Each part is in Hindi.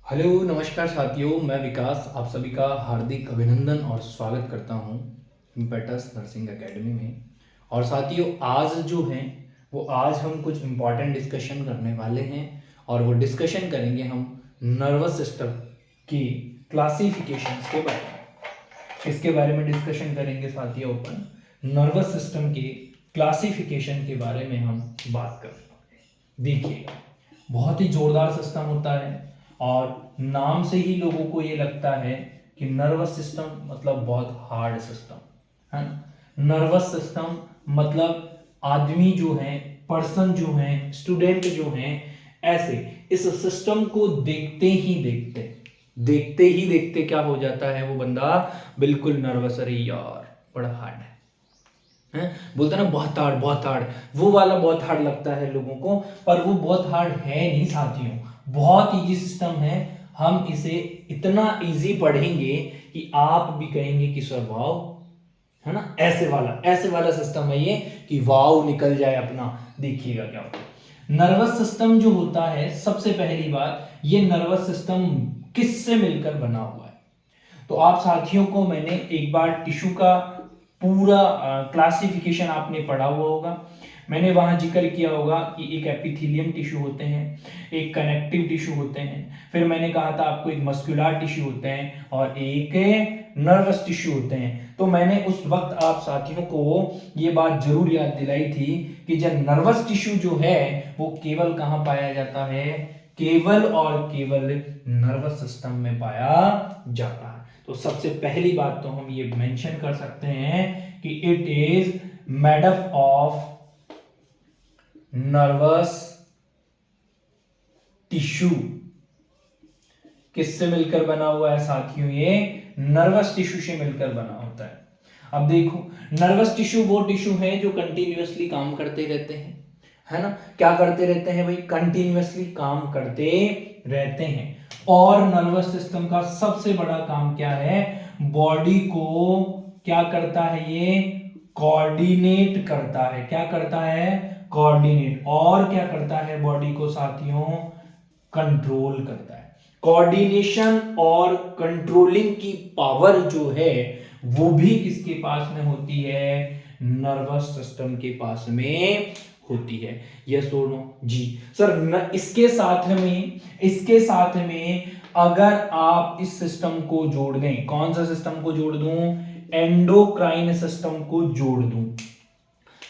हेलो नमस्कार साथियों, मैं विकास आप सभी का हार्दिक अभिनंदन और स्वागत करता हूं इम्पेटस नर्सिंग एकेडमी में। और साथियों, आज जो है वो आज हम कुछ इम्पॉर्टेंट डिस्कशन करने वाले हैं और वो डिस्कशन करेंगे हम नर्वस सिस्टम की क्लासिफिकेशंस के बारे में। इसके बारे में डिस्कशन करेंगे साथियों, अपन नर्वस सिस्टम के क्लासिफिकेशन के बारे में हम बात करेंगे। देखिए, बहुत ही जोरदार सिस्टम होता है और नाम से ही लोगों को ये लगता है कि नर्वस सिस्टम मतलब बहुत हार्ड सिस्टम है ना। नर्वस सिस्टम मतलब आदमी जो है, पर्सन जो है, स्टूडेंट जो है, ऐसे इस सिस्टम को देखते ही देखते क्या हो जाता है, वो बंदा बिल्कुल नर्वस। अरे यार बड़ा हार्ड है, बोलते ना बहुत हार्ड, वो वाला बहुत हार्ड लगता है लोगों को, पर वो बहुत हार्ड है नहीं साथियों, बहुत इजी सिस्टम है। हम इसे इतना इजी पढ़ेंगे कि आप भी कहेंगे कि सर वाओ, है ना। ऐसे वाला सिस्टम है ये कि वाओ निकल जाए अपना। देखिएगा क्या होता है। नर्वस सिस्टम जो होता है, सबसे पहली बात, ये नर्वस सिस्टम किससे मिलकर बना हुआ है। तो आप साथियों को मैंने एक बार टिश्यू का पूरा क्लासिफिकेशन आपने पढ़ा हुआ होगा। मैंने वहां जिक्र किया होगा कि एक एपिथेलियम टिश्यू होते हैं, एक कनेक्टिव टिश्यू होते हैं, फिर मैंने कहा था आपको एक मस्कुलर टिश्यू होते हैं और एक नर्वस टिश्यू होते हैं। तो मैंने उस वक्त आप साथियों को ये बात जरूर याद दिलाई थी कि जब नर्वस टिश्यू जो है वो केवल कहां पाया जाता है, केवल और केवल नर्वस सिस्टम में पाया जाता है। तो सबसे पहली बात तो हम ये मेंशन कर सकते हैं कि it is made up of nervous tissue. किससे मिलकर बना हुआ है साथियों, ये नर्वस टिश्यू से मिलकर बना होता है। अब देखो, नर्वस टिश्यू वो टिश्यू है जो कंटिन्यूअसली काम करते रहते हैं, है ना। क्या करते रहते हैं भाई, कंटिन्यूअसली काम करते रहते हैं। और नर्वस सिस्टम का सबसे बड़ा काम क्या है, बॉडी को क्या करता है, ये कोऑर्डिनेट करता है। क्या करता है, कोऑर्डिनेट। और क्या करता है, बॉडी को साथियों कंट्रोल करता है। कोऑर्डिनेशन और कंट्रोलिंग की पावर जो है वो भी किसके पास में होती है, नर्वस सिस्टम के पास में होती है। यस और नो जी सर। इसके साथ में अगर आप इस सिस्टम को जोड़ दें, कौन सा सिस्टम को जोड़ दूं, एंडोक्राइन सिस्टम को जोड़ दूं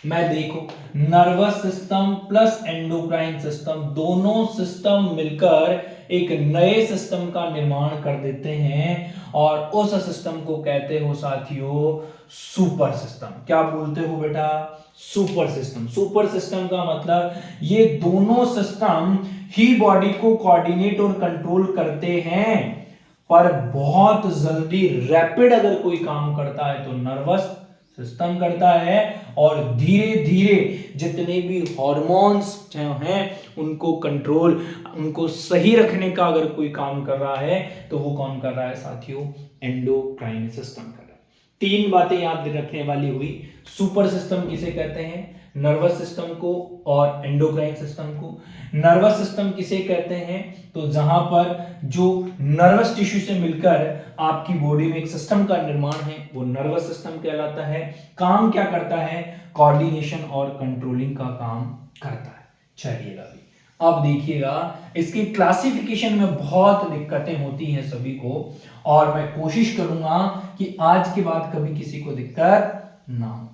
मैं। देखो, nervous system plus endocrine system, दोनों सिस्टम मिलकर एक नए सिस्टम का निर्माण कर देते हैं और उस सिस्टम को कहते हो साथियों सुपर सिस्टम। क्या बोलते हो बेटा, सुपर सिस्टम। सुपर सिस्टम का मतलब ये दोनों सिस्टम ही बॉडी को कोऑर्डिनेट और कंट्रोल करते हैं, पर बहुत जल्दी रैपिड अगर कोई काम करता है तो नर्वस सिस्टम करता है, और धीरे धीरे जितने भी हॉर्मोन्स हैं उनको कंट्रोल, उनको सही रखने का अगर कोई काम कर रहा है तो वो कौन कर रहा है साथियों, एंडोक्राइन सिस्टम कर रहा है। तीन बातें याद रखने वाली हुई। सुपर सिस्टम किसे कहते हैं, नर्वस सिस्टम को और एंडोक्राइन सिस्टम को। नर्वस सिस्टम किसे कहते हैं, तो जहां पर जो नर्वस टिश्यू से मिलकर आपकी बॉडी में एक सिस्टम का निर्माण है वो नर्वस सिस्टम कहलाता है। काम क्या करता है, कोऑर्डिनेशन और कंट्रोलिंग का काम करता है। चलिएगा अभी अब देखिएगा, इसकी क्लासिफिकेशन में बहुत दिक्कतें होती हैं सभी को, और मैं कोशिश करूंगा कि आज के बाद कभी किसी को दिक्कत ना हो।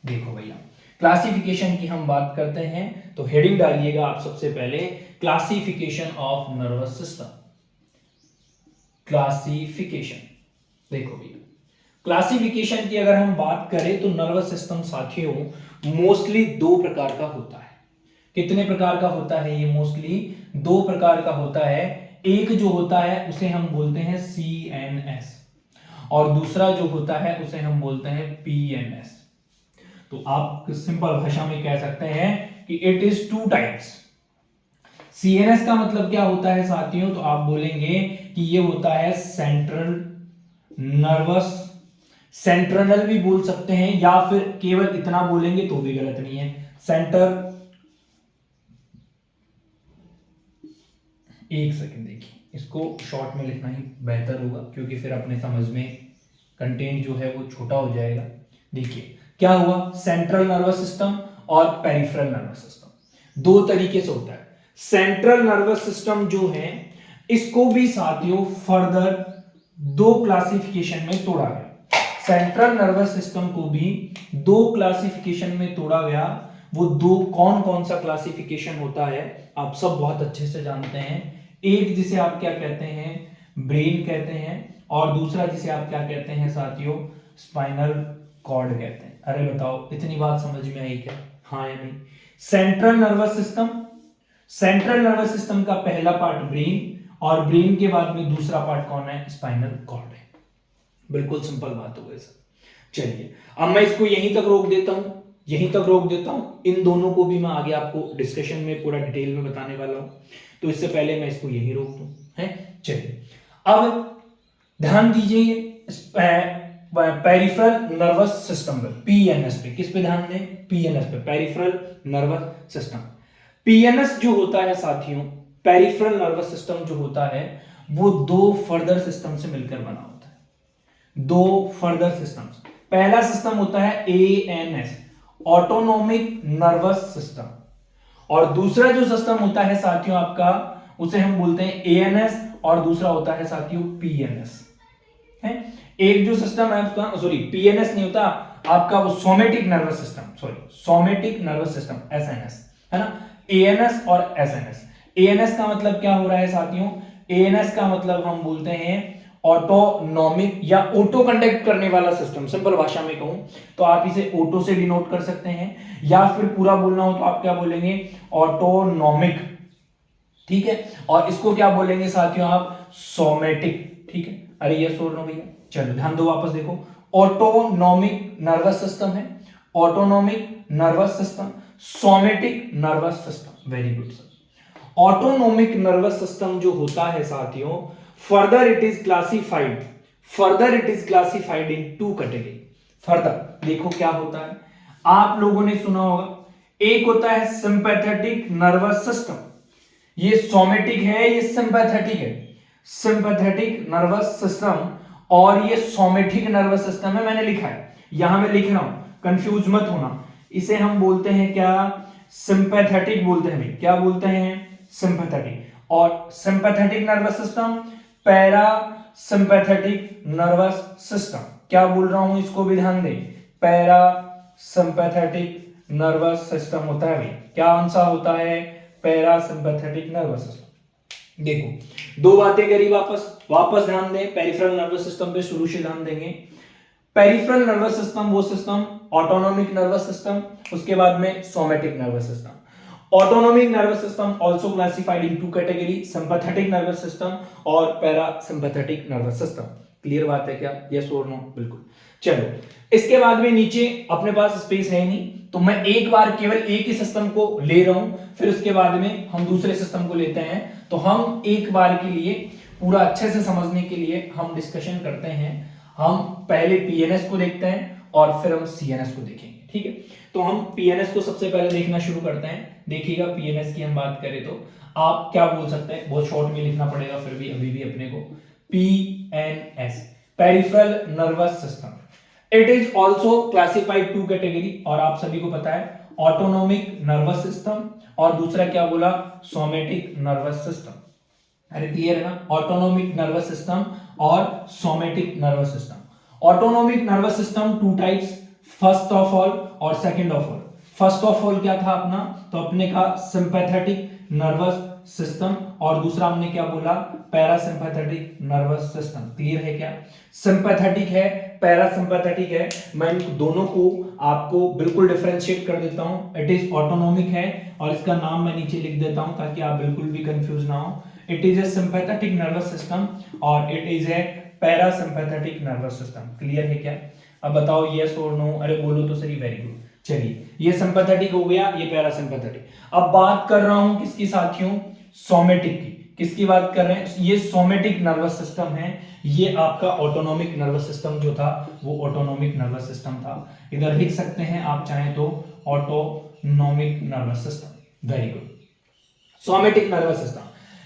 देखो भैया, क्लासिफिकेशन की हम बात करते हैं तो हेडिंग डालिएगा आप सबसे पहले, classification of nervous system. Classification, देखो भैया, क्लासिफिकेशन की अगर हम बात करें तो नर्वस सिस्टम साथियों मोस्टली दो प्रकार का होता है। कितने प्रकार का होता है ये, मोस्टली दो प्रकार का होता है। एक जो होता है उसे हम बोलते हैं CNS, और दूसरा जो होता है उसे हम बोलते हैं PNS। तो आप सिंपल भाषा में कह सकते हैं कि it is two types. CNS का मतलब क्या होता है साथियों, तो आप बोलेंगे कि ये होता है सेंट्रल नर्वस, सेंट्रल भी बोल सकते हैं, या फिर केवल इतना बोलेंगे तो भी गलत नहीं है, सेंटर एक सेकंड देखिए, इसको शॉर्ट में लिखना ही बेहतर होगा क्योंकि फिर अपने समझ में कंटेंट जो है वो छोटा हो जाएगा। देखिए क्या हुआ, सेंट्रल नर्वस सिस्टम और पेरिफेरल नर्वस सिस्टम दो तरीके से होता है। सेंट्रल नर्वस सिस्टम जो है इसको भी साथियों फर्दर दो क्लासिफिकेशन में तोड़ा गया। सेंट्रल नर्वस सिस्टम को भी दो क्लासिफिकेशन में तोड़ा गया। वो दो कौन कौन सा क्लासिफिकेशन होता है आप सब बहुत अच्छे से जानते हैं। एक जिसे आप क्या कहते हैं, ब्रेन कहते हैं, और दूसरा जिसे आप क्या कहते हैं साथियों, स्पाइनल कॉर्ड कहते हैं। अरे बताओ इतनी बात समझ में आई क्या, हाँ या नहीं? Central nervous system, central nervous system का पहला पार्ट ब्रेन, और ब्रेन के बाद में दूसरा पार्ट कौन है, स्पाइनल कॉर्ड है। बिल्कुल सिंपल बात हो गई सर। चलिए अब मैं इसको यहीं तक रोक देता हूं, यहीं तक रोक देता हूं। इन दोनों को भी मैं आगे आपको डिस्कशन में पूरा डिटेल में बताने वाला हूं, तो इससे पहले मैं इसको यहीं रोक दूं है। चलिए अब ध्यान दीजिए पेरिफेरल नर्वस सिस्टम पे, पीएनएस पे। किस पे ध्यान दें, पीएनएस पे, पेरिफेरल नर्वस सिस्टम। पीएनएस जो होता है साथियों, पेरिफेरल नर्वस सिस्टम जो होता है वो दो फर्दर सिस्टम से मिलकर बना होता है, दो फर्दर सिस्टम्स। पहला सिस्टम होता है एएनएस, ऑटोनोमिक नर्वस सिस्टम, और दूसरा जो सिस्टम होता है साथियों आपका, उसे हम बोलते हैं एएनएस, और दूसरा होता है साथियों पीएनएस है। एक जो सिस्टम है उसका, सॉरी पीएनएस नहीं होता आपका, वो somatic nervous system, sorry somatic nervous system SNS है ना। एएनएस और एसएनएस, एएनएस का मतलब क्या हो रहा है साथियों, एएनएस का मतलब हम बोलते हैं ऑटोनॉमिक या ऑटो कंडक्ट करने वाला सिस्टम। सिंपल भाषा में कहूं तो आप इसे ऑटो से डिनोट कर सकते हैं, या फिर पूरा बोलना हो तो आप क्या बोलेंगे, ऑटोनॉमिक, ठीक है। और इसको क्या बोलेंगे साथियों आप, सोमेटिक, ठीक है। अरे ये सोर नो भैया, चलो ध्यान दो, वापस देखो। ऑटोनॉमिक नर्वस सिस्टम है, autonomic nervous system, somatic nervous system. Very good sir. Autonomic nervous system जो होता है साथियों, further it is classified, further it is classified in two category. फर्दर देखो क्या होता है, आप लोगों ने सुना होगा, एक होता है सिंपैथेटिक नर्वस सिस्टम, ये सोमेटिक है, ये सिंपैथेटिक है, सिंपैथेटिक नर्वस सिस्टम, और ये सोमेटिक नर्वस सिस्टम है। मैंने लिखा है, यहां मैं लिख रहा हूं, कंफ्यूज मत होना। इसे हम बोलते हैं क्या, सिंपैथेटिक बोलते हैं। क्या बोलते हैं, सिंपैथेटिक। और sympathetic nervous system, para sympathetic nervous system. क्या बोल रहा हूं, इसको भी ध्यान दें, पैरा सिंपैथेटिक नर्वस सिस्टम होता है भाई। क्या आंसर होता है, पैरासिम्पैथेटिक नर्वस सिस्टम। देखो दो बातें करी, वापस ध्यान दें, पेरिफेरल नर्वस सिस्टम पे शुरू से ध्यान देंगे। पेरिफेरल नर्वस सिस्टम वो सिस्टम, ऑटोनॉमिक नर्वस सिस्टम, उसके बाद में somatic nervous system. Autonomic nervous system also classified in two category, sympathetic nervous system और पैरासिम्पैथेटिक नर्वस सिस्टम। क्लियर बात है क्या, यस और नो? बिल्कुल। चलो इसके बाद में नीचे अपने पास स्पेस है नहीं, तो मैं एक बार केवल एक ही सिस्टम को ले रहा हूं, फिर उसके बाद में हम दूसरे सिस्टम को लेते हैं। तो हम एक बार के लिए पूरा अच्छे से समझने के लिए हम डिस्कशन करते हैं। हम पहले पीएनएस को देखते हैं और फिर हम सीएनएस को देखेंगे, ठीक है। तो हम पीएनएस को सबसे पहले देखना शुरू करते हैं। देखिएगा पीएनएस की हम बात करें तो आप क्या बोल सकते हैं, बहुत शॉर्ट में लिखना पड़ेगा फिर भी अभी भी अपने को, PNS, peripheral nervous system. It is also classified two category, और आप सभी को पता है ऑटोनॉमिक नर्वस सिस्टम और दूसरा क्या बोला, सोमेटिक नर्वस सिस्टम। अरे क्लियर है ना, ऑटोनॉमिक नर्वस सिस्टम और somatic nervous system. Autonomic nervous system two types, first of all और second of all. First of all क्या था अपना, तो अपने का सिंपैथेटिक नर्वस सिस्टम, और दूसरा हमने क्या बोला, पैरासिम्पैथेटिक नर्वस सिस्टम। क्लियर है क्या, सिंपैथेटिक है, पैरासिम्पैथेटिक है। मैं इन दोनों को आपको बिल्कुल डिफरेंशिएट कर देता हूं। इट इज ऑटोनॉमिक है और इसका नाम मैं नीचे लिख देता हूं ताकि आप बिल्कुल भी कंफ्यूज ना हो। It is a sympathetic nervous system और it is a parasympathetic nervous system. Clear है क्या, अब बताओ यस और नो, अरे बोलो तो सही, वेरी गुड। चलिए ये सिंपैथेटिक हो गया, ये पैरासिम्पैथेटिक। अब बात कर रहा हूं किसकी साथियों, सोमेटिक की। किसकी बात कर रहे हैं, ये सोमेटिक नर्वस सिस्टम है। ये आपका ऑटोनॉमिक नर्वस सिस्टम जो था वो ऑटोनॉमिक नर्वस सिस्टम था। इधर लिख सकते हैं आप चाहें तो autonomic nervous system. Very good. Somatic nervous system,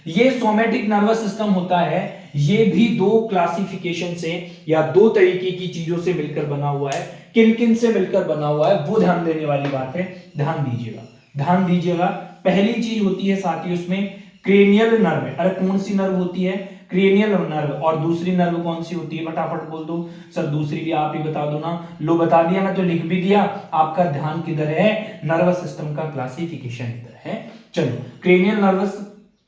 ये सोमैटिक नर्वस सिस्टम होता है, ये भी दो क्लासिफिकेशन से या दो तरीके की चीजों से मिलकर बना हुआ है। किन किन से मिलकर बना हुआ है वो ध्यान देने वाली बात है, ध्यान दीजिएगा, ध्यान दीजिएगा। पहली चीज होती है साथियों उसमें क्रेनियल नर्व। अरे कौन सी नर्व होती है? Cranial nerve. और दूसरी नर्व कौन सी होती है? फटाफट बोल दो सर, दूसरी भी आप ही बता दो ना। लो बता दिया, मैं तो लिख भी दिया। आपका ध्यान किधर है? नर्वस सिस्टम का क्लासिफिकेशन इधर है। चलो, क्रेनियल नर्वस,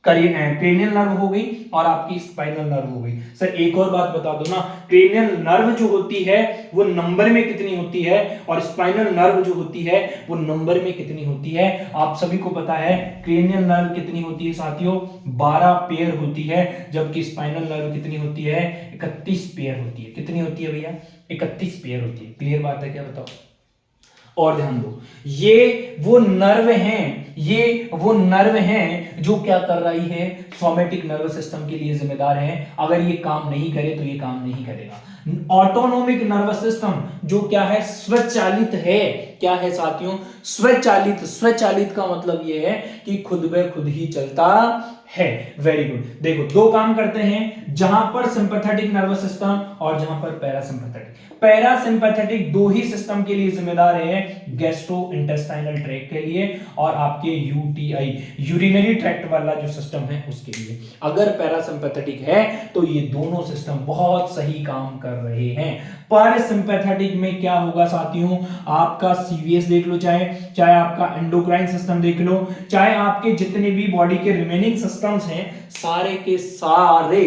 क्रेनियल नर्व हो गई और आपकी स्पाइनल नर्व हो गई। सर एक और बात बता दो ना, क्रेनियल नर्व जो होती है वो नंबर में कितनी होती है और स्पाइनल नर्व जो होती है वो नंबर में कितनी होती है? आप सभी को पता है क्रेनियल नर्व कितनी होती है साथियों? 12 पेयर होती है, जबकि स्पाइनल नर्व कितनी होती है? 31 पेयर होती है। कितनी होती है भैया? 31 पेयर होती है। क्लियर बात है क्या? बताओ। और ध्यान दो, ये वो नर्व हैं, ये वो नर्व हैं जो क्या कर रही है? सोमैटिक नर्वस सिस्टम के लिए जिम्मेदार है। अगर ये काम नहीं करे तो ये काम नहीं करेगा। ऑटोनोमिक नर्वस सिस्टम जो क्या है? स्वचालित है। क्या है साथियों? स्वचालित। स्वचालित का मतलब ये है कि खुद ब खुद ही चलता है। Very good. देखो, दो काम करते हैं, जहां पर सिंपैथेटिक नर्वस सिस्टम और जहां पर पैरासिम्पैथेटिक। पैरासिम्पैथेटिक दो ही सिस्टम के लिए जिम्मेदार है, गैस्ट्रो इंटेस्टाइनल ट्रैक्ट के लिए और आपके यूटीआई यूरिनरी ट्रैक्ट वाला जो सिस्टम है उसके लिए। अगर पैरासिम्पैथेटिक है तो ये दोनों सिस्टम बहुत सही काम कर रहे हैं। पैरासिम्पैथेटिक में क्या होगा साथियों? आपका सीवीएस देख लो, चाहे चाहे आपका एंडोक्राइन सिस्टम देख लो, चाहे आपके जितने भी बॉडी के रिमेनिंग सिस्टम्स हैं, सारे के सारे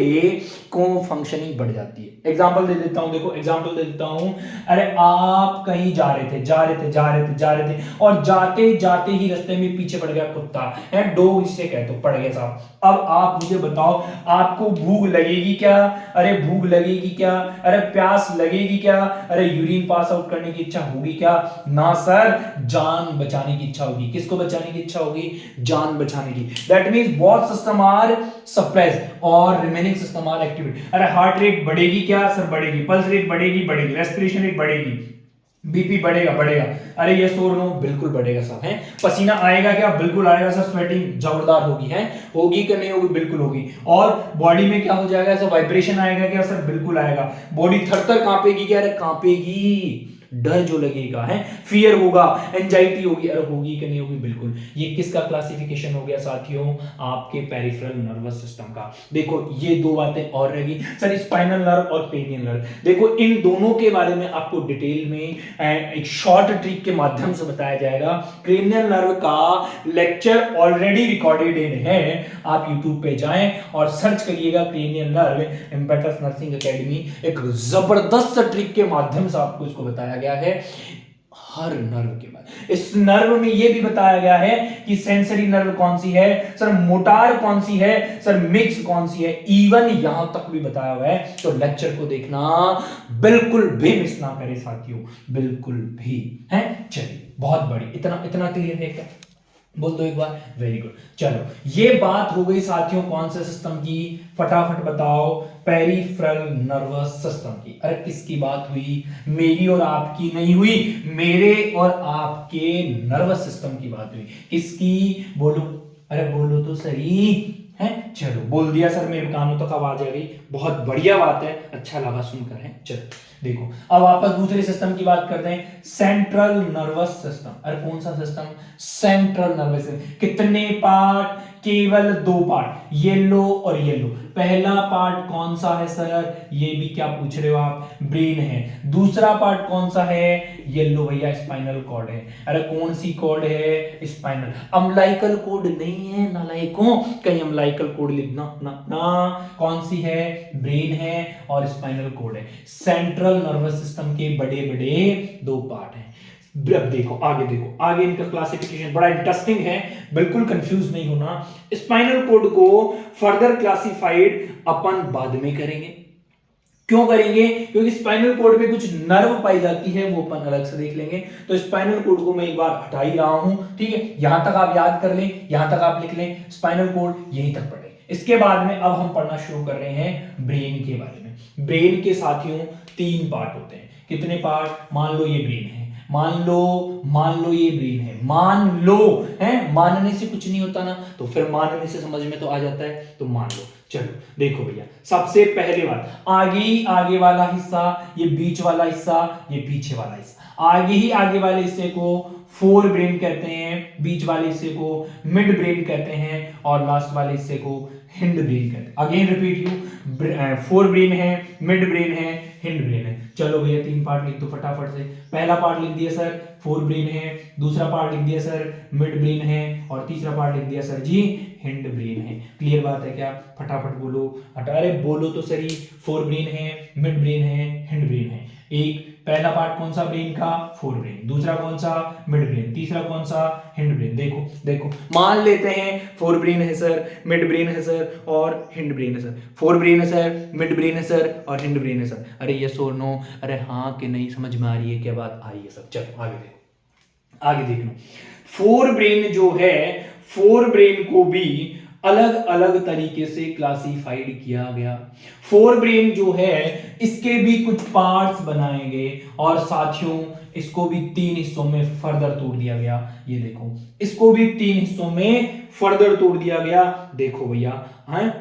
को फंक्शनिंग बढ़ जाती है। एग्जांपल दे देता हूं, देखो एग्जांपल दे देता हूं। अरे आप कहीं जा रहे थे और जाते जाते ही रास्ते में पीछे पड़ गया कुत्ता है, डॉग जिसे कहते हो, पड़ गया साहब। अब आप मुझे बताओ, आपको भूख लगेगी क्या? अरे भूख लगेगी क्या? अरे प्यास लगेगी क्या? अरे यूरिन पास आउट करने की इच्छा होगी क्या? ना सर, जान बचाने की इच्छा होगी। किसको बचाने की इच्छा होगी? जान बचाने की। That means both system are suppress और रिमेनिंग सिस्टम आर एक्टिवेट। अरे हार्ट रेट बढ़ेगी क्या? सर बढ़ेगी। पल्स रेट बढ़ेगी? बढ़ेगी। रेस्पिरेशन रेट बढ़ेगी। बीपी बढ़ेगा? बढ़ेगा। अरे ये और नो? बिल्कुल बढ़ेगा साहब। है पसीना आएगा क्या? बिल्कुल आएगा सर। स्वेटिंग जोरदार होगी? है होगी कि नहीं होगी? बिल्कुल होगी। और बॉडी में क्या हो जाएगा? सर वाइब्रेशन आएगा क्या? सर बिल्कुल आएगा। बॉडी थर-थर कांपेगी क्या? अरे कांपेगी। डर जो लगेगा है, फियर होगा, एंजाइटी होगी। अरे होगी कि नहीं होगी? बिल्कुल। ये किसका क्लासिफिकेशन हो गया साथियों? आपके पेरिफेरल नर्वस सिस्टम का। देखो ये दो बातें और रहेगी सर, स्पाइनल नर्व और पेनियल नर्व। देखो इन दोनों के बारे में आपको डिटेल में एक शॉर्ट ट्रिक के माध्यम से बताया जाएगा। क्रेनियल नर्व का लेक्चर ऑलरेडी रिकॉर्डेड है, आप यूट्यूब पे जाएं और सर्च करिएगा cranial nerve, impetus nursing academy. एक जबरदस्त ट्रिक के माध्यम से आपको इसको बताया गया है हर नर्व के बारे। इस नर्व में यह भी बताया गया है कि सेंसरी नर्व कौन सी है, सर मोटार कौन सी है, सर मिक्स कौन सी है, इवन यहां तक भी बताया हुआ है। तो लेक्चर को देखना बिल्कुल भी मिस ना करें साथियों, बिल्कुल भी। है चलिए, बहुत बड़ी। इतना इतना क्लियर है क्या? बोल दो एक बार। Very good. चलो ये बात हो गई साथियों कौन से सिस्टम की? फटाफट बताओ। पेरिफेरल नर्वस सिस्टम की। अरे किसकी बात हुई? मेरी और आपकी नहीं हुई, मेरे और आपके नर्वस सिस्टम की बात हुई। किसकी? बोलो। अरे बोलो तो सही। है चलो, बोल दिया सर, मेरे कानों तक आवाज आ गई। बहुत बढ़िया बात है, अच्छा लगा सुनकर। है चलो देखो, अब वापस दूसरे सिस्टम की बात करते हैं, सेंट्रल नर्वस सिस्टम। अरे कौन सा सिस्टम? Central nervous system. कितने पार्ट? केवल 2 पार्ट, येलो और येलो। पहला पार्ट कौन सा है सर? ये भी क्या पूछ रहे हो आप? ब्रेन है। दूसरा पार्ट कौन सा है? येलो भैया, स्पाइनल कॉर्ड है। अरे कौन सी कॉर्ड है? स्पाइनल। अम्लाइकल कॉर्ड नहीं है नालायकों, कहीं अम्लाइकल कॉर्ड लिखना ना ना। कौन सी है? ब्रेन है और स्पाइनल कॉर्ड है। सेंट्रल नर्वस सिस्टम के बड़े बड़े 2 पार्ट हैं। अब देखो आगे, देखो आगे इनका क्लासिफिकेशन बड़ा इंटरेस्टिंग है, बिल्कुल कंफ्यूज नहीं होना। स्पाइनल कॉर्ड को फर्दर क्लासिफाइड अपन बाद में करेंगे। क्यों करेंगे? क्योंकि स्पाइनल कॉर्ड में कुछ नर्व पाई जाती है, वो अपन अलग से देख लेंगे। तो स्पाइनल कॉर्ड को मैं एक बार हटा ही रहा हूं, ठीक है? यहां तक आप याद कर लें, यहां तक आप लिख लें, स्पाइनल कॉर्ड यहीं तक पढ़े। इसके बाद में अब हम पढ़ना शुरू कर रहे हैं ब्रेन के बारे में। ब्रेन के साथियों 3 पार्ट होते हैं। कितने पार्ट? मान लो ये ब्रेन है, मान लो ये ब्रेन है, मान लो, है, मानने से कुछ नहीं होता ना, तो फिर मानने से समझ में तो आ जाता है, तो मान लो। चलो देखो भैया, सबसे पहले बात, आगे वाला हिस्सा, ये बीच वाला हिस्सा, ये पीछे वाला हिस्सा, आगे वाले हिस्से को फोर ब्रेन कहते हैं, बीच वाले हिस्से को मिड ब्रेन कहते हैं, और लास्ट वाले हिस्से को हिंड ब्रेन कहते हैं। Again repeat you, fore brain है, मिड ब्रेन है, हिंड ब्रेन है। चलो भैया 3 पार्ट लिख दो फटाफट से। पहला पार्ट लिख दिया सर फोर ब्रेन है, दूसरा पार्ट लिख दिया सर मिड ब्रेन है, और तीसरा पार्ट लिख दिया सर जी हिंड ब्रेन है। क्लियर बात है क्या? फटाफट बोलो, अरे बोलो तो सही। फोर ब्रेन है, मिड ब्रेन है, हिंड ब्रेन है। एक पहला पार्ट कौन सा ब्रेन का? Fore brain. दूसरा कौन सा? Mid brain. तीसरा कौन सा? Hind brain. देखो देखो, मान लेते हैं फोर ब्रेन है सर, मिड ब्रेन है सर, और हिंड ब्रेन है सर। फोर ब्रेन है सर, मिड ब्रेन है सर, और हिंड ब्रेन है सर। अरे यस और नो, अरे हाँ कि नहीं, समझ में आ रही है क्या बात? आ रही है सर। चलो आगे देखो, आगे देख लो। फोर ब्रेन जो है, फोर ब्रेन को भी अलग अलग तरीके से क्लासिफाइड किया गया। फोर ब्रेन जो है, इसके भी कुछ पार्ट्स बनाए गए, और साथियों इसको भी 3 हिस्सों में फर्दर तोड़ दिया गया। ये देखो, इसको भी 3 हिस्सों में फर्दर तोड़ दिया गया। देखो भैया, हैं,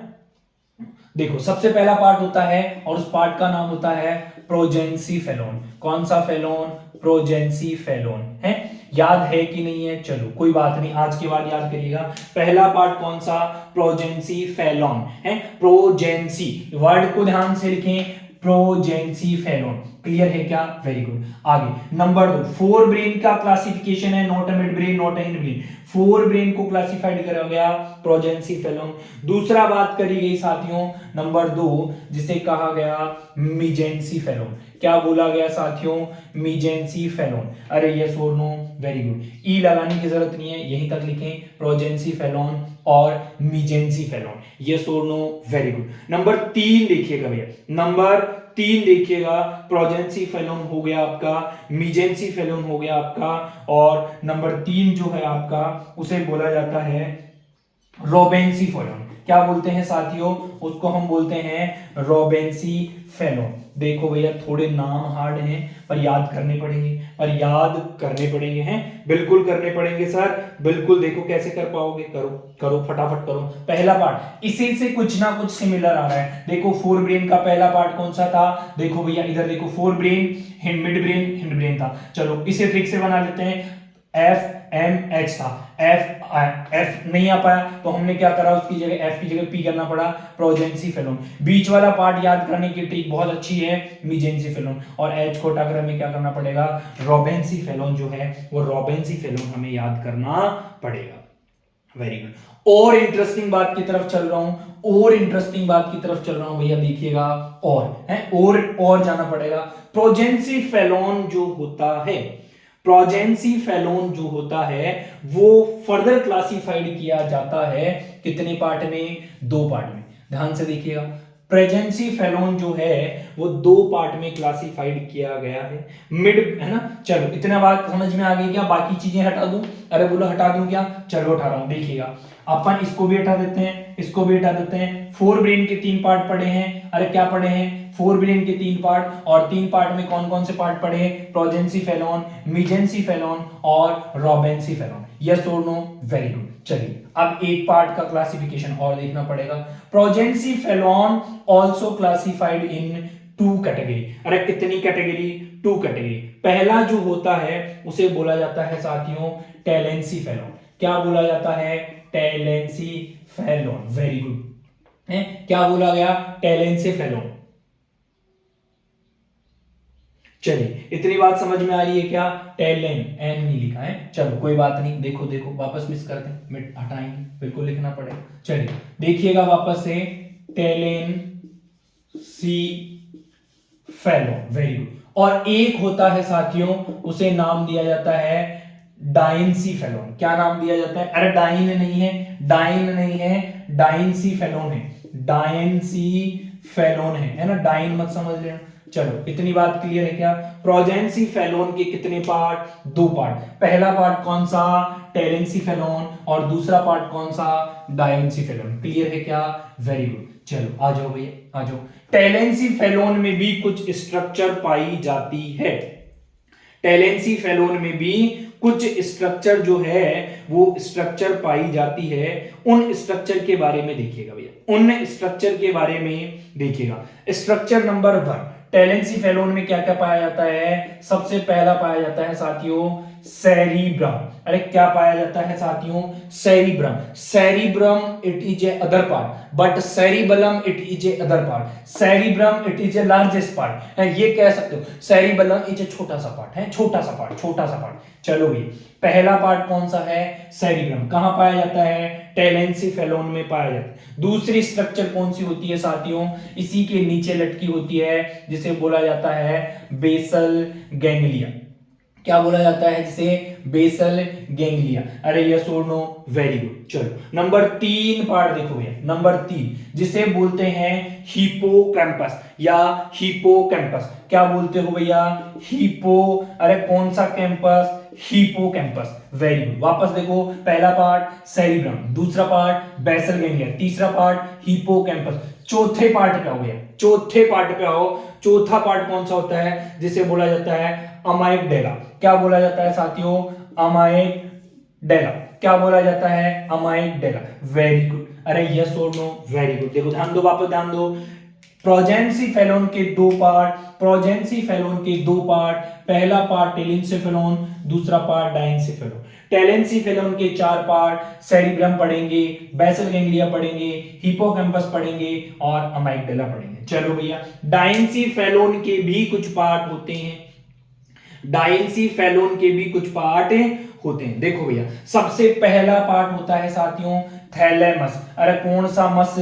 देखो सबसे पहला पार्ट होता है, और उस पार्ट का नाम होता है प्रोजेंसीफेलोन। कौन सा फेलोन? प्रोजेंसीफेलोन है। याद है कि नहीं है? चलो कोई बात नहीं, आज के बाद याद करिएगा। पहला पार्ट कौन सा? प्रोजेंसीफेलोन है। प्रोजेंसी वर्ड को ध्यान से लिखें, प्रोजेंसीफेलोन। क्लियर है क्या? Very good. आगे नंबर 2, फोर ब्रेन का क्लासिफिकेशन है, not a mid brain, not a hind brain. Fore brain को क्लासिफाइड करा गया प्रोजेंसीफेलोन। दूसरा बात करी गई साथियों, नंबर 2, जिसे कहा गया मीजेंसीफेलोन। क्या बोला गया साथियों? मीजेंसीफेलोन। अरे यस और नो, वेरी गुड। ई लगाने की जरूरत नहीं है, यहीं तक लिखें, प्रोजेंसीफेलोन और मीजेंसीफेलोन। यस और नो, वेरी गुड। नंबर 3 देखिएगा भैया, नंबर 3 देखिएगा, प्रोजेंसीफेलोन हो गया आपका, मीजेंसीफेलोन हो गया आपका, और नंबर 3 जो है आपका, उसे बोला जाता है रोबेंसीफेलोन। क्या बोलते हैं साथियों? उसको हम बोलते हैं रोबेंसीफेलोन। देखो भैया, थोड़े नाम हार्ड हैं, पर याद करने पड़ेंगे, पर याद करने पड़ेंगे, हैं, बिल्कुल करने पड़ेंगे सर, बिल्कुल। देखो कैसे कर पाओगे, करो करो फटाफट करो। पहला पार्ट, इसी से कुछ ना कुछ सिमिलर आ रहा है। देखो फोर ब्रेन का पहला पार्ट कौन सा था? देखो भैया इधर देखो, fore brain, mid brain, hind brain था। चलो इसे ट्रिक से बना लेते हैं। FMH था, एफ नहीं आ पाया, तो हमने क्या करा, उसकी जगह एफ की जगह पी करना पड़ा, प्रोजेंसीफेलोन। बीच वाला पार्ट याद करने की ट्रिक बहुत अच्छी है, मीजेंसीफेलोन, और एच को हटाकर हमें क्या करना पड़ेगा, रोबेंसीफेलोन जो है वो रोबेंसीफेलोन हमें याद करना पड़ेगा। Very good. और इंटरेस्टिंग बात की तरफ चल रहा हूं, और इंटरेस्टिंग बात की तरफ चल रहा हूं भैया, देखिएगा, और है, और जाना पड़ेगा। प्रोजेंसीफेलोन जो होता है, प्रोजेंसीफेलोन जो होता है, वो फर्दर क्लासिफाइड किया जाता है कितने पार्ट में? 2 पार्ट में। ध्यान से देखिएगा, प्रेजेंसीफेलोन जो है वो 2 पार्ट में क्लासिफाइड किया गया है, मिड, है ना। चलो इतना बात समझ में आ गई क्या? बाकी चीजें हटा दूं? अरे बोलो हटा दूं क्या? चलो हटा रहा हूं। देखिएगा, अपन इसको भी हटा देते हैं, इसको भी हटा देते हैं। फोर ब्रेन के 3 पार्ट पढ़े हैं। अरे क्या पढ़े हैं? फोर ब्रेन के 3 पार्ट, और 3 पार्ट में कौन कौन से पार्ट पढ़े? प्रोजेंसीफेलोन, मीजेंसीफेलोन और रोबेंसीफेलोन। यस और नो? Very good. चलिए अब एक पार्ट का क्लासिफिकेशन और देखना पड़ेगा। प्रोजेंसीफेलोन आल्सो क्लासिफाइड इन 2 कैटेगरी। अरे कितनी कैटेगरी? 2 कैटेगरी। पहला जो होता है उसे बोला जाता है साथियों टेलेंसीफेलोन। क्या बोला जाता है? टेलेंसीफेलोन। Very good. है, क्या बोला गया? टेलेंसीफेलोन। चलिए इतनी बात समझ में आ रही है क्या? टेलेन, एन नहीं लिखा है, चलो कोई बात नहीं। देखो देखो, वापस मिस करते हैं, मिट हटाएंगे, बिल्कुल लिखना पड़ेगा। चलिए देखिएगा वापस से, टेलेन सी फेलोन। Very good. और एक होता है साथियों, उसे नाम दिया जाता है डाइनसीफेलोन। क्या नाम दिया जाता है? अरे डाइन नहीं है, डाइन नहीं है, डाइनसीफेलोन है, डाइनसीफेलोन है ना, डाइन मत समझ लेना। चलो इतनी बात क्लियर है क्या? प्रोजेंसीफेलोन के कितने पार्ट? 2 पार्ट। पहला पार्ट कौन सा? टेलेंसीफेलोन, और दूसरा पार्ट कौन सा? डाइनसीफेलोन। क्लियर है क्या? Very good. चलो आ जाओ भैया, आ जाओ। टेलेंसीफेलोन में भी कुछ स्ट्रक्चर पाई जाती है। टेलेंसी फेलोन में भी कुछ स्ट्रक्चर जो है वो स्ट्रक्चर पाई जाती है, उन स्ट्रक्चर के बारे में देखिएगा भैया, उन स्ट्रक्चर के बारे में देखिएगा। स्ट्रक्चर नंबर 1, टेलेंसी फेलोन में क्या क्या पाया जाता है? सबसे पहला पाया जाता है साथियों सेरिब्रम। अरे क्या पाया जाता है साथियों? Cerebrum. Cerebrum it is A other part, but cerebellum it is A other part. Cerebrum it is A largest part, ये कह सकते हो। सेरिबलम इज ए छोटा सा पार्ट है, छोटा सा पार्ट, छोटा सा पार्ट। चलो भाई, पहला पार्ट कौन सा है? सेरिब्रम। कहां पाया जाता है? टेलेंसी फेलोन में पाया जाता है। दूसरी स्ट्रक्चर कौन सी होती है साथियों? इसी के नीचे लटकी होती है, जिसे बोला जाता है बेसल गैंग्लिया। क्या बोला जाता है जिसे? Basal ganglia. अरे यस और नो? Very good. चलो नंबर 3 पार्ट देखो भैया, नंबर 3 जिसे बोलते हैं हिपोकैम्पस या हिपोकैम्पस। क्या बोलते हो भैया? हिपो। अरे कौन सा कैंपस? हिपोकैम्पस। Very good. वापस देखो, पहला पार्ट सेरिब्रम, दूसरा पार्ट बेसल गैंग्लिया, तीसरा पार्ट हिपोकैम्पस। चौथे पार्ट पे आओ भैया, चौथे पार्ट पे आओ। चौथा पार्ट कौन सा होता है? जिसे बोला जाता है अमाइगडाला। क्या बोला जाता है साथियों? अमाइगडाला। क्या बोला जाता है? अमाइगडाला। Very good. अरे यस और नो? Very good. देखो ध्यान दो, वापस ध्यान दो। प्रोजेंसी फेलोन के 2 पार्ट, प्रोजेंसी फेलोन के 2 पार्ट। पहला पार्ट टेलेंसीफेलोन, दूसरा पार्ट डायंसीफेलोन। टेलेंसीफेलोन के 4 पार्ट, सेरिब्रम पढ़ेंगे, बेसल गैंग्लिया पढ़ेंगे, हिपोकैम्पस पढ़ेंगे और अमाइगडाला पढ़ेंगे। चलो भैया, डायंसीफेलोन के भी कुछ पार्ट होते हैं, डायंसीफेलोन के भी कुछ पार्ट होते हैं। देखो भैया, सबसे पहला पार्ट होता है साथियों थैलेमस। अरे कौन सा मस?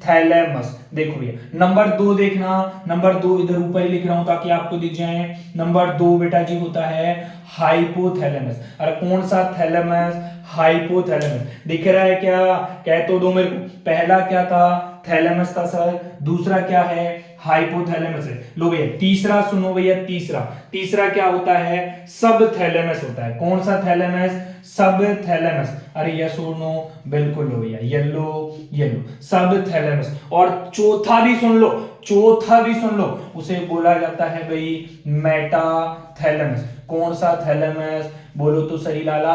थैलेमस। देखो भैया, नंबर 2 देखना, नंबर 2 इधर ऊपर ही लिख रहा हूं ताकि आपको दिख जाए। नंबर 2 बेटा जी होता है हाइपोथैलेमस। अरे कौन सा? Thalamus, hypothalamus. दिख रहा है क्या? कह तो दो मेरे को। पहला क्या था? थैलेमस था सर, दूसरा क्या है? हाइपोथैलेमस है। लो भैया, तीसरा सुनो भैया, तीसरा तीसरा क्या होता है? सब थैलेमस होता है। कौन सा थैलेमस? सब थैलेमस। अरे यस और नो? बिल्कुल लो भैया, येलो येलो, सब थैलेमस। और चौथा भी सुन लो, चौथा भी सुन लो, उसे बोला जाता है भाई मेटाथैलेमस। कौन सा थैलेमस? बोलो तो सही लाला,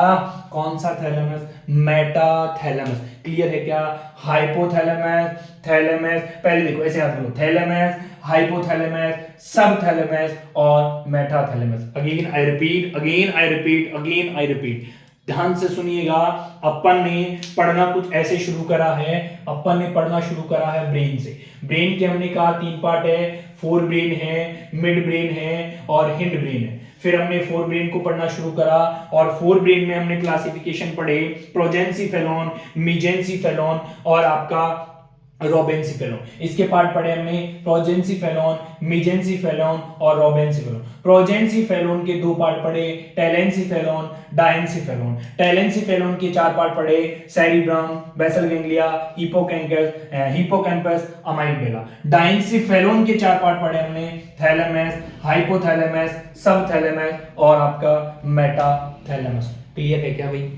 कौन सा थैलेमस? मेटाथैलेमस। क्लियर है क्या? हाइपोथैलेमस, थैलेमस, पहले देखो ऐसे याद करो, थैलेमस, हाइपोथैलेमस, सब थैलेमस और metathalamus. Again I repeat, again I repeat, again I repeat. ध्यान से सुनिएगा, अपन ने पढ़ना कुछ ऐसे शुरू करा है, अपन ने पढ़ना शुरू करा है ब्रेन से। ब्रेन के हमने कहा 3 पार्ट है, फोर ब्रेन है, मिड ब्रेन है और हिंड ब्रेन है। फिर हमने फोर ब्रेन को पढ़ना शुरू करा और फोर ब्रेन में हमने क्लासिफिकेशन पढ़े, प्रोजेंसीफेलोन, मेजेंसीफेलोन और आपका रोबेंसीफेलोन। इसके पार्ट पढ़े हमने प्रोजेंसीफेलोन, मेजेंसीफेलोन और रोबेंसीफेलोन। प्रोजेंसीफेलोन के 2 पार्ट पढ़े, टेलेंसीफेलोन, डायंसीफेलोन। टेलेंसीफेलोन के 4 पार्ट पढ़े, सेरिब्रम, बेसल गैंग्लिया, हिपोकैम्पस, अमाइगडाला। डायंसीफेलोन के 4 पार्ट पढ़े हमने, थैलेमस, हाइपोथैलेमस, सब थैलेमस और आपका मेटाथैलेमस। क्लियर है क्या भाई?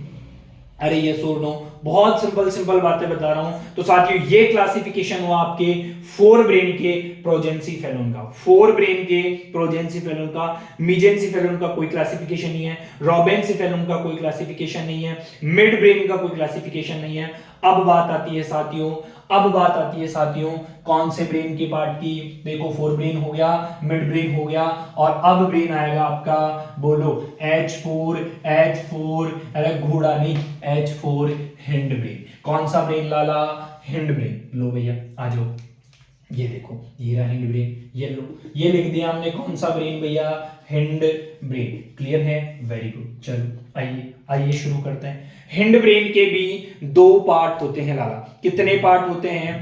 अरे ये सो नो, बहुत सिंपल सिंपल बातें बता रहा हूं। तो साथियों, ये क्लासिफिकेशन हुआ आपके फोर ब्रेन के प्रोजेंसीफेलोन का, फोर ब्रेन के प्रोजेंसीफेलोन का। मेजेंसीफेलोन का कोई क्लासिफिकेशन नहीं है, रोबेंसीफेलोन का कोई क्लासिफिकेशन नहीं है, मिड ब्रेन का कोई क्लासिफिकेशन नहीं है। अब बात आती है साथियों, अब बात आती है साथियों कौन से ब्रेन की पार्ट की? देखो, फोर ब्रेन हो गया, मिड ब्रेन हो गया और अब ब्रेन आएगा आपका, बोलो H4, अरे घोड़ा नहीं, H4 हिंड ब्रेन। कौन सा ब्रेन लाला? Hind brain. लो भैया आ जाओ, ये देखो, ये रहा हिंड ब्रेन, ये लो, ये लिख दिया हमने। कौन सा ब्रेन भैया? Hind brain. क्लियर है? Very good. चलो आइए आइए शुरू करते हैं। हिंड ब्रेन के भी 2 पार्ट होते हैं लाला। कितने पार्ट होते हैं?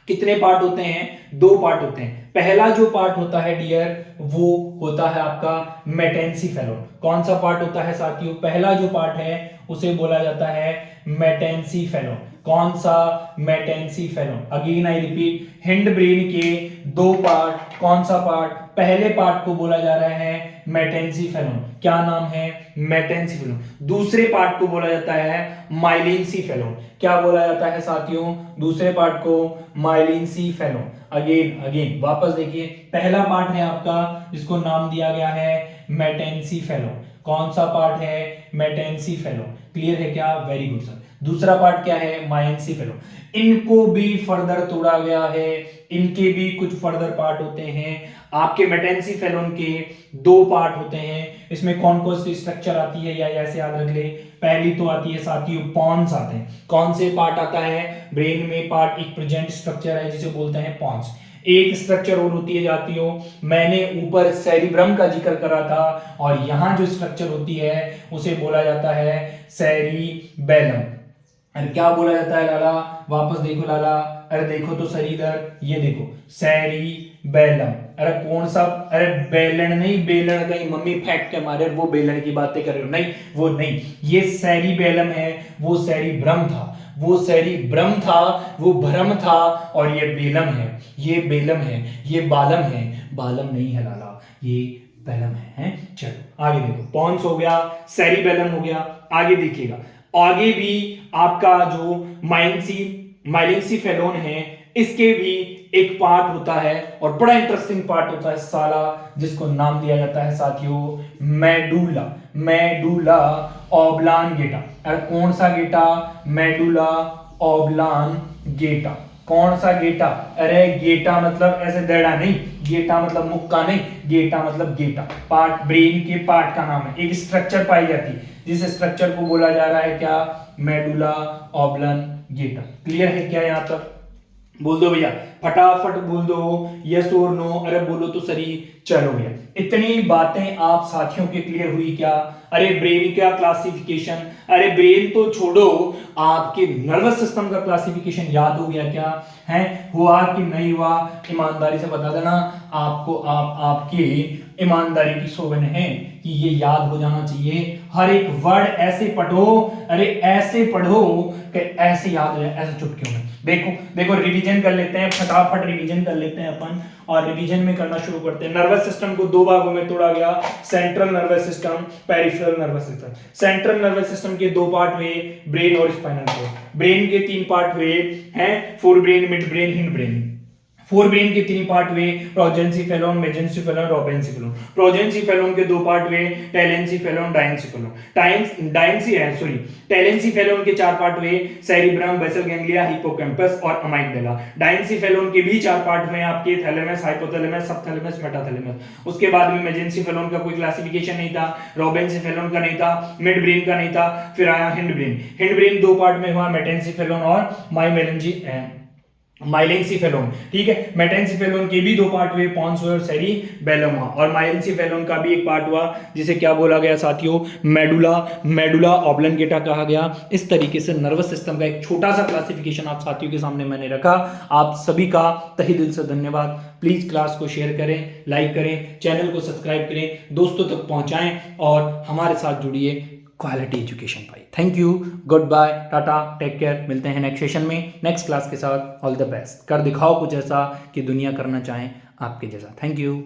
कितने पार्ट होते हैं? 2 पार्ट होते हैं। पहला जो पार्ट होता है डियर, वो होता है आपका मेटेंसीफेलोन। कौन सा पार्ट होता है साथियों? पहला जो पार्ट है उसे बोला जाता है मेटेंसीफेलोन। कौन सा? Metencephalon. Again I repeat, hind brain के 2 पार्ट। कौन सा पार्ट? पहले पार्ट को बोला जा रहा है मेटेंसीफेलोन। क्या नाम है? मेटेंसीफेलोन। दूसरे पार्ट को बोला जाता है माइलिनसीफेलोन। क्या बोला जाता है साथियों? दूसरे पार्ट को माइलिनसीफेलोन। अगेन अगेन वापस देखिए, पहला पार्ट है आपका जिसको नाम दिया गया है मेटेंसीफेलोन। कौन सा पार्ट है? मेटेंसीफेलोन। क्लियर है क्या? Very good sir. दूसरा पार्ट क्या है? माइनसीफेलोन। इनको भी फर्दर तोड़ा गया है, इनके भी कुछ फर्दर पार्ट होते हैं। आपके मेटेंसीफेलोन के दो पार्ट होते हैं। इसमें कौन कौन सी स्ट्रक्चर आती है या ऐसे याद रख ले। पहली तो आती है साथियों पॉन्स आते हैं। कौन से पार्ट आता है? ब्रेन में पार्ट एक प्रेजेंट स्ट्रक्चर है जिसे बोलते हैं पॉन्स। एक स्ट्रक्चर और होती है जातियों, मैंने ऊपर सेरिब्रम का जिक्र करा था, और यहां जो स्ट्रक्चर होती है उसे बोला जाता है सेरिबेलम। अरे क्या बोला जाता है लाला? वापस देखो लाला, अरे देखो तो सही इधर, ये देखो सेरिबेलम। अरे कौन सा? अरे बेलन नहीं, बेलन कहीं मम्मी फेंक के मारे वो बेलन की बातें कर रहे हो, नहीं वो नहीं, ये सेरिबेलम है, वो सेरिब्रम था, वो सेरिब्रम था, वो भ्रम था, और ये बेलम है, ये बेलम है, ये बालम है, बालम नहीं है लाला, ये बेलम है। चलो आगे देखो, पॉन्स हो गया, सेरिबेलम हो गया। आगे देखिएगा, आगे भी आपका जो माइलिनसीफेलोन है, इसके भी एक पार्ट होता है और बड़ा इंटरेस्टिंग पार्ट होता है साला, जिसको नाम दिया जाता है साथियों मेडुला। Medulla oblongata. अरे कौन सा गेटा? Medulla oblongata. कौन सा गेटा? अरे गेटा मतलब ऐसे दड़ा नहीं, गेटा मतलब मुक्का नहीं, गेटा मतलब गेटा, पार्ट, ब्रेन के पार्ट का नाम है। एक स्ट्रक्चर पाई जाती है जिस स्ट्रक्चर को बोला जा रहा है क्या? Medulla oblongata. क्लियर है क्या? यहां तक बोल दो भैया, फटाफट बोल दो यस और नो। अरे बोलो तो सही। चलो भैया, इतनी बातें आप साथियों के क्लियर हुई क्या? अरे ब्रेन का क्लासिफिकेशन, अरे ब्रेन तो छोड़ो, आपके नर्वस सिस्टम का क्लासिफिकेशन याद हो गया क्या? है हुआ कि नहीं हुआ? ईमानदारी से बता देना, आपको आपकी ईमानदारी की सौगंध है कि ये याद हो जाना चाहिए। हर एक वर्ड ऐसे पढ़ो, अरे ऐसे पढ़ो कि ऐसे याद हो जाए, ऐसे चुटकियों में। देखो देखो, रिवीजन कर लेते हैं, फटाफट रिवीजन कर लेते हैं अपन, और रिवीजन में करना शुरू करते हैं। नर्वस सिस्टम को दो भागों में तोड़ा गया, central nervous system, peripheral nervous system. Central nervous system के दो पार्ट हुए, ब्रेन और स्पाइनल कॉर्ड। ब्रेन के तीन पार्ट हुए हैं, fore brain, mid brain, hind brain. Fore brain के तीन पार्ट हुए, प्रोजेंसीफेलोन, मेजेंसीफेलोन, रोबेंसीफेलोन। प्रोजेंसीफेलोन के दो पार्ट हुए, टेलेंसीफेलोन, डायंसीफेलोन। टेलेंसीफेलोन के चार पार्ट हुए, सेरिब्रम, बेसल गैंग्लिया, हिप्पोकैम्पस और अमाइगडाला। डायंसीफेलोन के भी चार पार्ट हुए आपके, थैलेमस, हाइपोथैलेमस, सबथैलेमस, मेटाथैलेमस। उसके बाद में मेजेंसीफेलोन का कोई क्लासिफिकेशन नहीं था, रोबेंसीफेलोन का नहीं था, मिड ब्रेन का नहीं था, फिर आया हिंड ब्रेन। हिंड ब्रेन दो पार्ट में हुआ, मेटेंसीफेलोन और माइलेंसीफेलोन। ठीक है, मेटेंसीफेलोन के भी दो पार्ट हुए, पॉन्स हुए और सेरिबेलम हुआ, और माइलेंसीफेलोन का भी एक पार्ट हुआ जिसे क्या बोला गया साथियों? मेडुला ऑब्लांगेटा कहा गया। इस तरीके से नर्वस सिस्टम का एक छोटा सा क्लासिफिकेशन आप साथियों के सामने मैंने रखा। आप सभी का तहे दिल से धन्यवाद। प्लीज क्लास को शेयर करें, लाइक करें, चैनल को सब्सक्राइब करें, दोस्तों तक पहुंचाएं और हमारे साथ जुड़िए क्वालिटी एजुकेशन पाई। Thank you, good bye, tata, take care. मिलते हैं नेक्स्ट सेशन में नेक्स्ट क्लास के साथ। All the best. कर दिखाओ कुछ ऐसा कि दुनिया करना चाहे आपके जैसा। Thank you.